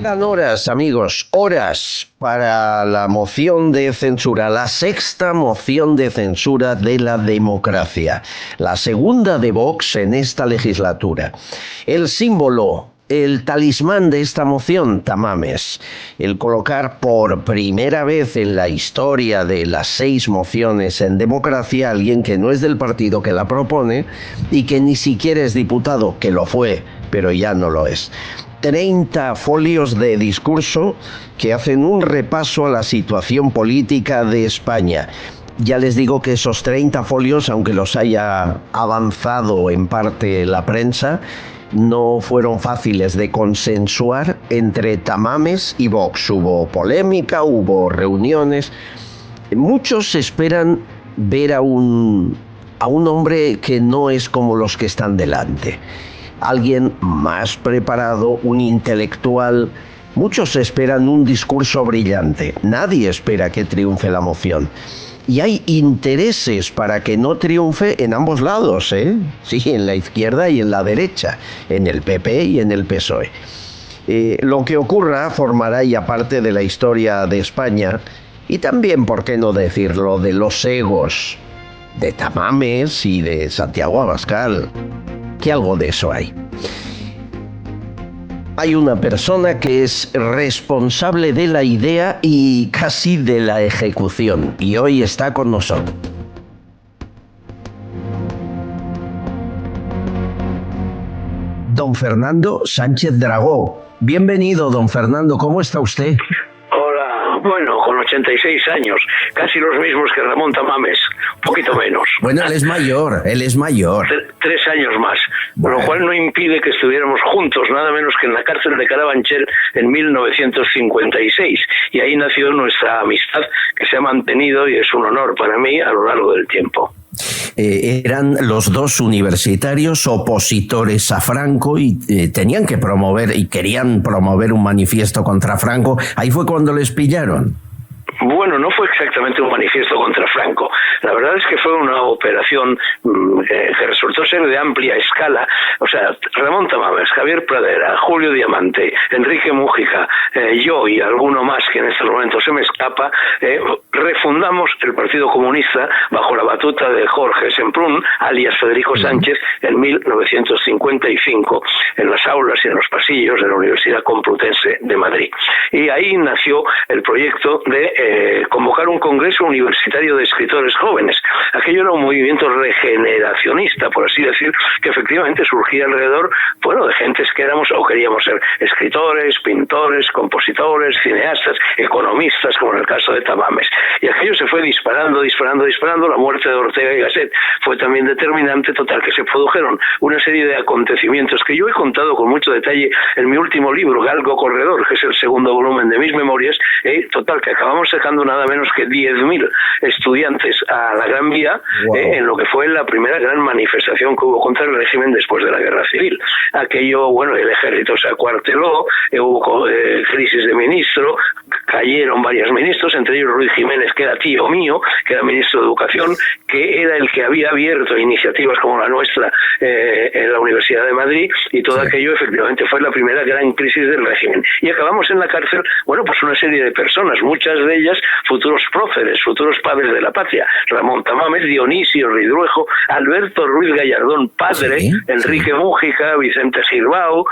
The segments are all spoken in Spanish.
Quedan horas, amigos, horas para la moción de censura, la sexta moción de censura de la democracia, la segunda de Vox en esta legislatura. El símbolo, el talismán de esta moción, Tamames. El colocar por primera vez en la historia de las 6 mociones en democracia a alguien que no es del partido que la propone y que ni siquiera es diputado, que lo fue, pero ya no lo es. 30 folios de discurso que hacen un repaso a la situación política de España. Ya les digo que esos 30 folios, aunque los haya avanzado en parte la prensa, no fueron fáciles de consensuar entre Tamames y Vox. Hubo polémica, hubo reuniones. Muchos esperan ver a un hombre que no es como los que están delante. Alguien más preparado, un intelectual. Muchos esperan un discurso brillante. Nadie espera que triunfe la moción. Y hay intereses para que no triunfe en ambos lados, ¿eh? Sí, en la izquierda y en la derecha, en el PP y en el PSOE. Lo que ocurra formará ya parte de la historia de España y también, ¿por qué no decirlo?, de los egos de Tamames y de Santiago Abascal. Que algo de eso hay. Hay una persona que es responsable de la idea y casi de la ejecución, y hoy está con nosotros. Don Fernando Sánchez Dragó. Bienvenido, don Fernando, ¿cómo está usted? Hola, bueno, con 86 años, casi los mismos que Ramón Tamames, un poquito menos. Bueno, él es mayor. 3 años más, bueno. Lo cual no impide que estuviéramos juntos, nada menos que en la cárcel de Carabanchel en 1956, y ahí nació nuestra amistad, que se ha mantenido y es un honor para mí a lo largo del tiempo. Eran los dos universitarios opositores a Franco y tenían que promover y querían promover un manifiesto contra Franco. Ahí fue cuando les pillaron. Bueno, no fue exactamente un manifiesto contra Franco. La verdad es que fue una operación que resultó ser de amplia escala. O sea, Ramón Tamames, Javier Pradera, Julio Diamante, Enrique Mújica, yo y alguno más que en estos momentos se me escapa, refundamos el Partido Comunista bajo la batuta de Jorge Semprún, alias Federico Sánchez, en 1955, en las aulas y en los pasillos de la Universidad Complutense de Madrid. Y ahí nació el proyecto de convocar un congreso universitario de escritores jóvenes. Aquello era un movimiento regeneracionista, por así decir, que efectivamente surgía alrededor, bueno, de gentes que éramos o queríamos ser escritores, pintores, compositores, cineastas, economistas, como en el caso de Tamames. Y aquello se fue disparando. La muerte de Ortega y Gasset fue también determinante, total, que se produjeron una serie de acontecimientos que yo he contado con mucho detalle en mi último libro, Galgo Corredor, que es el segundo volumen de mis memorias, total, que acabamos sacando nada menos que 10.000 estudiantes a la Gran Vía, wow, en lo que fue la primera gran manifestación que hubo contra el régimen después de la Guerra Civil. Aquello, bueno, el ejército se acuarteló, hubo crisis de ministro, cayeron varios ministros, entre ellos Ruiz Jiménez, que era tío mío, que era ministro de Educación, que era el que había abierto iniciativas como la nuestra en la Universidad de Madrid, y todo aquello efectivamente fue la primera gran crisis del régimen. Y acabamos en la cárcel, bueno, pues una serie de personas, muchas de ellas futuros próceres, futuros padres de la patria: Ramón Tamames, Dionisio Ridruejo, Alberto Ruiz Gallardón padre, sí, Enrique Mújica, Vicente Girbau,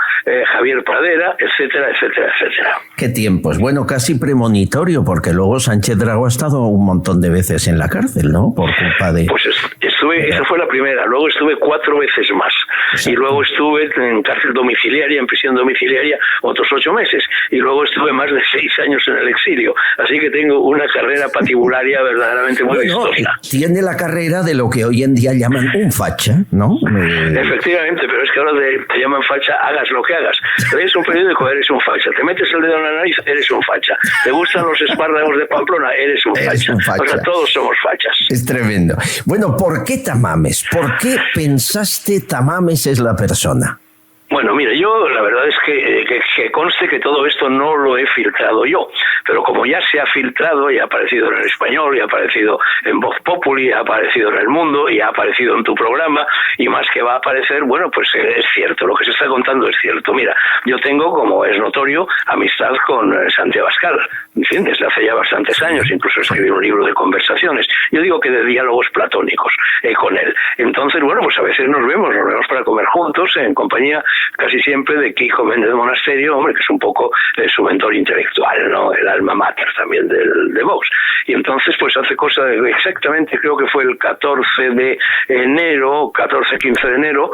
Javier Pradera, etcétera, etcétera, etcétera. Qué tiempos. Bueno, casi premonitorio, porque luego Sánchez Dragó ha estado un montón de veces en la cárcel, ¿no? Por culpa de... Pues esa fue la primera. Luego estuve 4 veces más. Exacto. Y luego estuve en cárcel domiciliaria, en prisión domiciliaria, otros 8 meses. Y luego estuve más de 6 años en el exilio. Así que tengo una carrera patibularia verdaderamente muy vistosa. Tiene la carrera de lo que hoy en día llaman un facha, ¿no? Efectivamente, pero es que ahora te llaman facha, hagas lo que hagas. Te ves un periódico, eres un facha. Te metes el dedo en la nariz, eres un facha. Te gustan los espárragos de Pamplona, eres un facha. O sea, todos somos fachas. Es tremendo. Bueno, ¿por qué Tamames? ¿Por qué pensaste Tamames es la persona? Bueno, mira, yo la verdad es que que conste que todo esto no lo he filtrado yo, pero como ya se ha filtrado y ha aparecido en El Español, y ha aparecido en Voz Populi, ha aparecido en El Mundo y ha aparecido en tu programa, y más que va a aparecer, bueno, pues es cierto, lo que se está contando es cierto. Mira, yo tengo, como es notorio, amistad con Santiago Abascal, en fin, desde hace ya bastantes años, incluso escribí un libro de conversaciones, yo digo que de diálogos platónicos con él. Entonces, bueno, pues a veces nos vemos para comer juntos, en compañía casi siempre de Quico Méndez Monasterio, hombre, que es un poco su mentor intelectual, ¿no? El alma mater también de Vox. Y entonces, pues hace cosa de exactamente, creo que fue el 14 de enero, 14-15 de enero,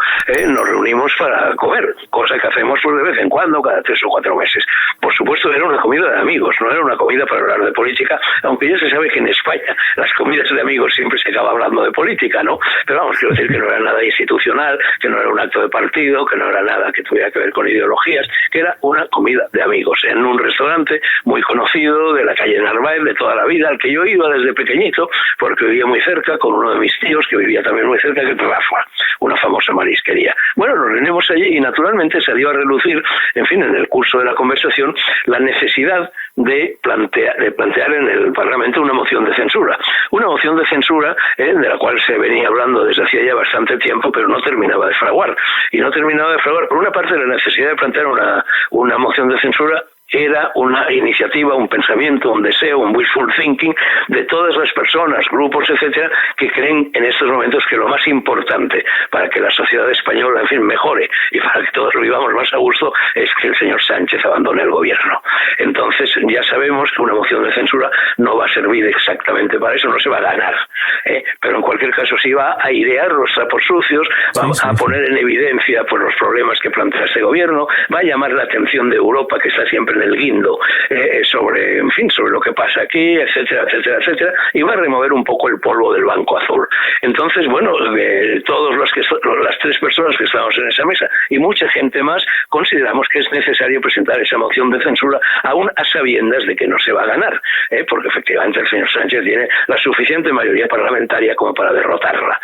nos reunimos para comer, cosa que hacemos pues de vez en cuando, cada 3 o 4 meses. Por supuesto, era una comida de amigos, no era una comida para hablar de política, aunque ya se sabe que en España las comidas de amigos siempre se acaba hablando de política, ¿no? Pero vamos, quiero decir que no era nada institucional, que no era un acto de partido, que no era nada que tuviera que ver con ideologías, que era una comida de amigos en un restaurante muy conocido de la calle Narváez de toda la vida, al que yo iba desde pequeñito, porque vivía muy cerca con uno de mis tíos, que vivía también muy cerca, que es Rafa, una famosa marisquería. Bueno, nos reunimos allí y naturalmente salió a relucir, en fin, en el curso de la conversación, la necesidad de plantear en el Parlamento una moción de censura. Una moción de censura de la cual se venía hablando desde hacía ya bastante tiempo, pero no terminaba de fraguar. Y no terminaba de fraguar, por una parte, la necesidad de plantear una moción de censura era una iniciativa, un pensamiento, un deseo, un wishful thinking de todas las personas, grupos, etcétera, que creen en estos momentos que lo más importante para que la sociedad española, en fin, mejore y para que todos lo vivamos más a gusto es que el señor Sánchez abandone el gobierno. Entonces ya sabemos que una moción de censura no va a servir exactamente para eso, no se va a ganar, pero en cualquier caso sí va a airear los trapos sucios, va a poner en evidencia pues, los problemas que plantea este gobierno, va a llamar la atención de Europa, que está siempre en el guindo, sobre lo que pasa aquí, etcétera, etcétera, etcétera, y va a remover un poco el polvo del Banco Azul. Entonces, bueno, todos las 3 personas que estamos en esa mesa y mucha gente más consideramos que es necesario presentar esa moción de censura, aún a sabiendas de que no se va a ganar, porque efectivamente el señor Sánchez tiene la suficiente mayoría parlamentaria como para derrotarla.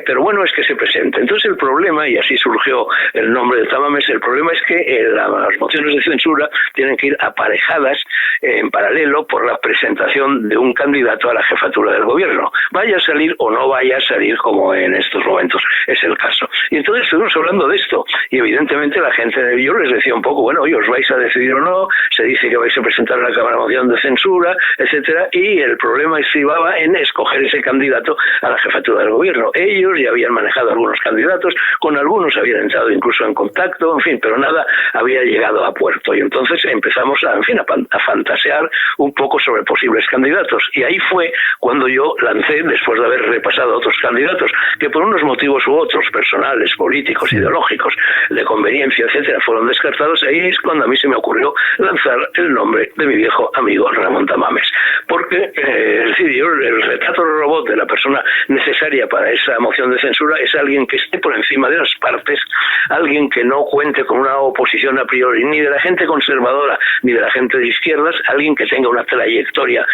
Pero bueno, es que se presente. Entonces el problema, y así surgió el nombre de Tamames, el problema es que las mociones de censura tienen que ir aparejadas en paralelo por la presentación de un candidato a la jefatura del gobierno. Vaya a salir o no vaya a salir, como en estos momentos es el caso. Y entonces estuvimos hablando de esto, y evidentemente la gente, yo les decía un poco, bueno, oye, ¿os vais a decidir o no? Se dice que vais a presentar a la Cámara moción de censura, etcétera, y el problema estribaba en escoger ese candidato a la jefatura del gobierno. Ellos ya habían manejado algunos candidatos, con algunos habían entrado incluso en contacto, en fin, pero nada había llegado a puerto. Y entonces empezamos a fantasear un poco sobre posibles candidatos. Y ahí fue cuando yo lancé, después de haber repasado otros candidatos, que por unos motivos u otros, personales, políticos, ideológicos, de conveniencia, etcétera, fueron descartados. Ahí es cuando a mí se me ocurrió lanzar el nombre de mi viejo amigo Ramón Tamames. Porque, es decir, yo, el retrato robot de la persona necesaria para esa moción de censura es alguien que esté por encima de las partes, alguien que no cuente con una oposición a priori, ni de la gente conservadora, ni de la gente de izquierdas, alguien que tenga una trayectoria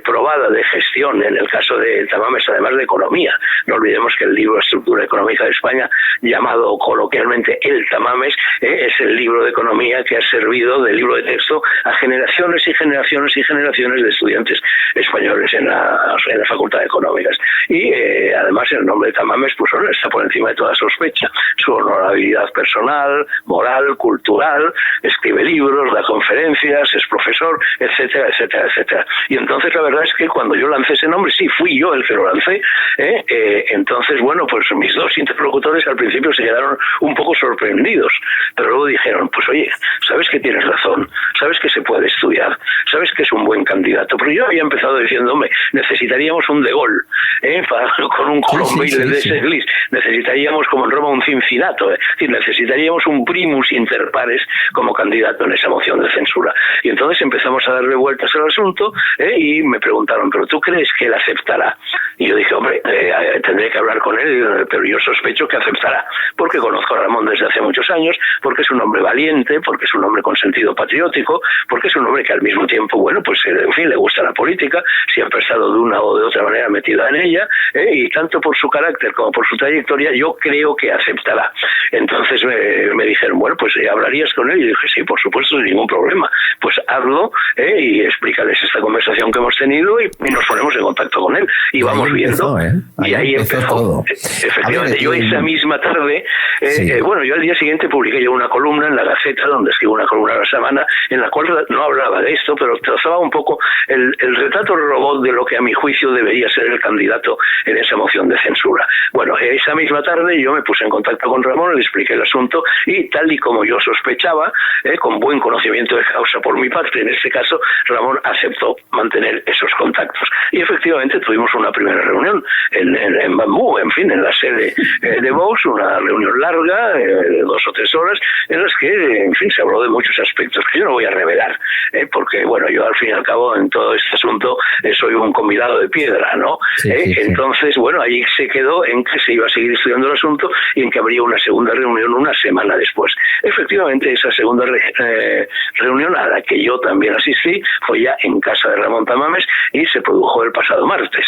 probada de gestión, en el caso de Tamames, además de economía. No olvidemos que el libro Estructura Económica de España, llamado coloquialmente El Tamames, es el libro de economía que ha servido de libro de texto a generaciones y generaciones y generaciones de estudiantes españoles en la Facultad de Económicas. Y además el nombre de Tamames pues, está por encima de toda sospecha. Su honorabilidad personal, moral, cultural, escribe libros, da conferencias, es profesor, etcétera, etcétera, etcétera. Y entonces la verdad es que cuando yo lancé ese nombre, sí fui yo el que lo lancé, entonces bueno, pues mis 2 interlocutores al principio se quedaron un poco sorprendidos, pero luego dijeron, pues oye, sabes que tienes razón, sabes que se puede estudiar, sabes que es un buen candidato, pero yo había empezado diciendo, hombre, necesitaríamos un De Gaulle, con un Colombile de Seglis, necesitaríamos como en Roma un Cincinato, es decir, necesitaríamos un primus inter pares como candidato en esa moción de censura. Y entonces empezamos a darle vueltas al asunto y me preguntaron, ¿pero tú crees que él aceptará? Y yo dije, hombre, tendré que hablar con él, pero yo sospecho que aceptará, porque conozco a Ramón desde hace muchos años, porque es un hombre valiente, porque es un hombre con sentido patriótico, porque es un hombre que al mismo tiempo, bueno, pues en fin, le gusta la política, siempre ha estado de una o de otra manera metida en ella, y tanto por su carácter como por su trayectoria, yo creo que aceptará. Entonces me dijeron, bueno, pues ¿hablarías con él? Y dije, sí, por supuesto, sin ningún problema. Pues hazlo, y explícales esta conversación que hemos tenido y nos ponemos en contacto con él y vamos viendo. Y ahí empezó todo. Efectivamente, yo esa misma tarde, bueno, yo al día siguiente publiqué yo una columna en la Gaceta, donde escribo una columna a la semana, en la cual no hablaba de esto, pero trazaba un poco el retrato robot de lo que a mi juicio debería ser el candidato en esa moción de censura. Bueno, esa misma tarde yo me puse en contacto con Ramón, le expliqué el asunto y tal y como yo sospechaba, con buen conocimiento de causa por mi parte, en este caso Ramón aceptó mantener esos contactos. Y efectivamente tuvimos una primera reunión en Bambú, en fin, en la sede de Vox, una reunión larga, de 2 o 3 horas, en las que, en fin, se habló de muchos aspectos que yo no voy a revelar, porque, bueno, yo al fin y al cabo en todo este asunto soy un convidado de piedra, ¿no? Entonces, bueno, ahí se quedó en que se iba a seguir estudiando el asunto y en que habría una segunda reunión una semana después. Efectivamente, esa segunda reunión a la que yo también asistí fue ya en casa de Ramón Tamames y se produjo el pasado martes,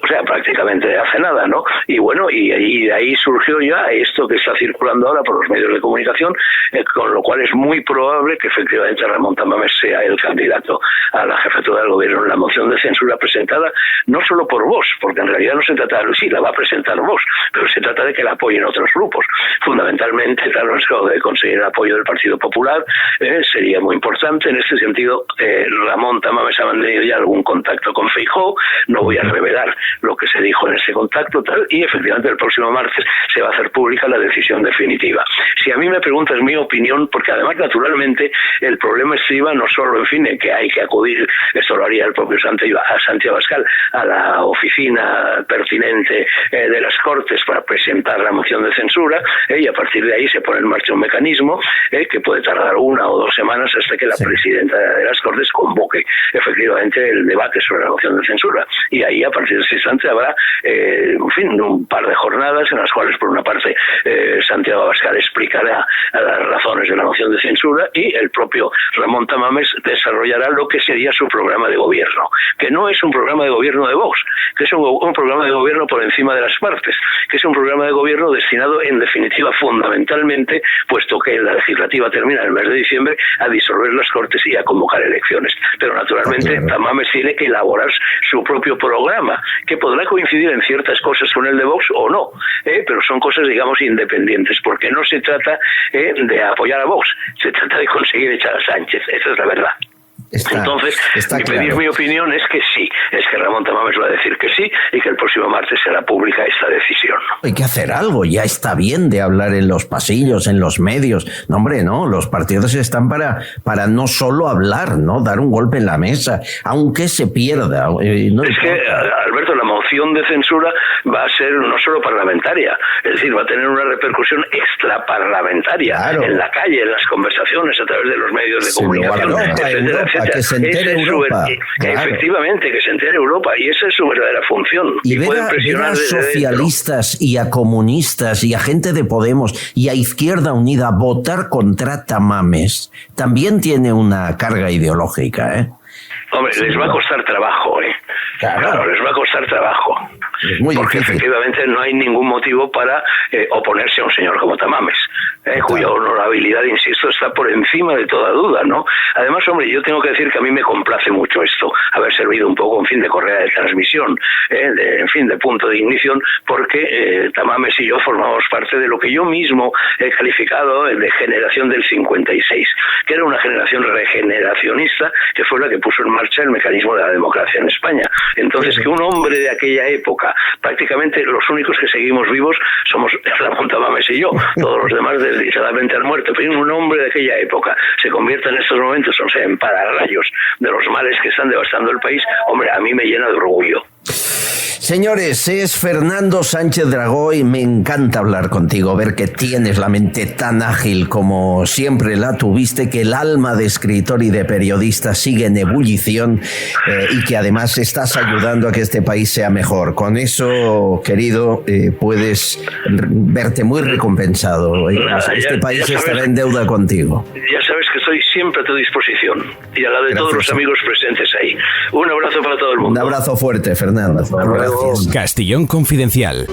o sea, prácticamente hace nada, ¿no? Y bueno, y de ahí surgió ya esto que está circulando ahora por los medios de comunicación, con lo cual es muy probable que efectivamente Ramón Tamames sea el candidato a la jefatura del gobierno en la moción de censura presentada no solo por Vox, porque en realidad no se trata de sí, la va a presentar Vox, pero se trata de que la apoyen otros grupos. Fundamentalmente, claro, de conseguir el apoyo del Partido Popular sería muy importante. En este sentido, Ramón Tamames ha mantenido ya algún contacto con Feijóo, no voy a revelar lo que se dijo en ese contacto, tal, y efectivamente el próximo martes se va a hacer pública la decisión definitiva. Si a mí me preguntas mi opinión, porque además naturalmente el problema estriba no solo, en fin, en que hay que acudir, esto lo haría el propio Santiago Abascal, a la oficina pertinente de las Cortes para presentar la moción de censura, y a partir de ahí se pone en marcha un mecanismo que puede tardar 1 o 2 semanas hasta que la presidenta de las Cortes convoque efectivamente el debate sobre la moción de censura, y ahí a partir de ese instante habrá en fin, un par de jornadas en las cuales por una parte Santiago Abascal explicará las razones de la moción de censura y el propio Ramón Tamames desarrollará lo que sería su programa de gobierno, que no es un programa de gobierno de Vox, que es un programa de gobierno por encima de las partes, que es un programa de gobierno destinado en definitiva fundamentalmente, puesto que la legislativa termina el mes de diciembre, a disolver las Cortes y a convocar elecciones. Pero naturalmente Tamames tiene que elaborar su propio programa, que podrá coincidir en ciertas cosas con el de Vox o no, pero son cosas, digamos, independientes, porque no se trata de apoyar a Vox, se trata de conseguir echar a Sánchez, esa es la verdad. Entonces, mi opinión es que sí, es que Ramón Tamames va a decir que sí y que el próximo martes será pública esta decisión. Hay que hacer algo, ya está bien de hablar en los pasillos, en los medios. No, hombre, no, los partidos están para no solo hablar, ¿no? Dar un golpe en la mesa, aunque se pierda. Es que, Alberto, la moción de censura va a ser no solo parlamentaria, es decir, va a tener una repercusión extraparlamentaria, en la calle, en las conversaciones, a través de los medios de comunicación, etcétera. Que se entere Europa. Efectivamente, que se entere Europa, y esa es su verdadera función. Y ver a socialistas y a comunistas y a gente de Podemos y a Izquierda Unida votar contra Tamames también tiene una carga ideológica, ¿eh? Hombre, les va a costar trabajo, Claro, les va a costar trabajo. Es muy porque difícil. Efectivamente no hay ningún motivo para oponerse a un señor como Tamames, cuya honorabilidad, insisto, está por encima de toda duda, ¿no? Además, hombre, yo tengo que decir que a mí me complace mucho esto, haber servido un poco, en fin, de correa de transmisión, en fin, de punto de ignición, porque Tamames y yo formamos parte de lo que yo mismo he calificado de generación del 56, que era una generación regeneracionista, que fue la que puso en marcha el mecanismo de la democracia en España. Entonces, que un hombre de aquella época, prácticamente los únicos que seguimos vivos somos Ramón Tamames y yo, todos los demás desdichadamente han muerto, pero un hombre de aquella época se convierta en estos momentos, o sea, en pararrayos de los males que están devastando el país, hombre, a mí me llena de orgullo. Señores, es Fernando Sánchez Dragó y me encanta hablar contigo, ver que tienes la mente tan ágil como siempre la tuviste, que el alma de escritor y de periodista sigue en ebullición y que además estás ayudando a que este país sea mejor. Con eso, querido, puedes verte muy recompensado. Este país estará en deuda contigo. Ya sabes que estoy siempre a tu disposición y a la de todos los amigos presentes ahí. Un abrazo para todo el mundo. Un abrazo fuerte, Fernando. Gracias. Castellón Confidencial.